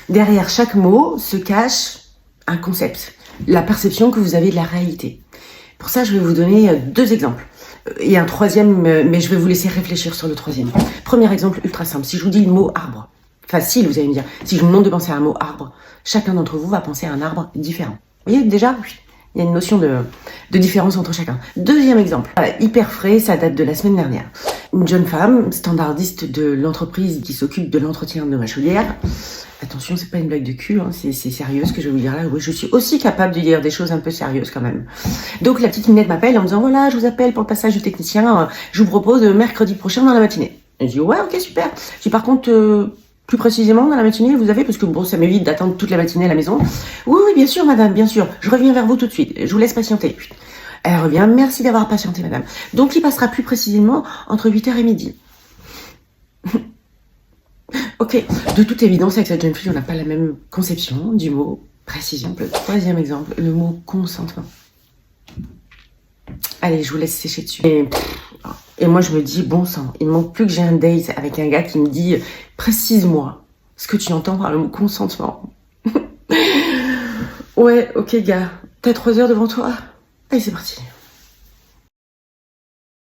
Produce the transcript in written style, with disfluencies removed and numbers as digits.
Derrière chaque mot se cache un concept, la perception que vous avez de la réalité. Pour ça, je vais vous donner 2 exemples. Et un troisième, mais je vais vous laisser réfléchir sur le troisième. Premier exemple ultra simple. Si je vous dis le mot arbre, facile, vous allez me dire. Si je vous demande de penser à un mot arbre, chacun d'entre vous va penser à un arbre différent. Vous voyez, déjà, il y a une notion de différence entre chacun. Deuxième exemple, hyper frais, ça date de la semaine dernière. Une jeune femme, standardiste de l'entreprise qui s'occupe de l'entretien de ma chaudière. Attention, c'est pas une blague de cul, hein, c'est sérieux ce que je vais vous dire là. Oui, je suis aussi capable de dire des choses un peu sérieuses quand même. Donc la petite Minette m'appelle en me disant, voilà, je vous appelle pour le passage du technicien, je vous propose mercredi prochain dans la matinée. Et je dis, ouais, ok, super. Je dis, par contre, plus précisément dans la matinée, vous avez, parce que bon, ça m'évite d'attendre toute la matinée à la maison. Oui, oui, bien sûr, madame, bien sûr. Je reviens vers vous tout de suite. Je vous laisse patienter. Elle revient, merci d'avoir patienté, madame. Donc il passera plus précisément entre 8h et midi. Ok, de toute évidence, avec cette jeune fille, on n'a pas la même conception du mot précision. Le troisième exemple, le mot consentement. Allez, je vous laisse sécher dessus. Et moi, je me dis, bon sang, il ne manque plus que j'ai un date avec un gars qui me dit, précise-moi ce que tu entends par le mot consentement. Ouais, ok, gars, t'as 3 heures devant toi. Allez, c'est parti.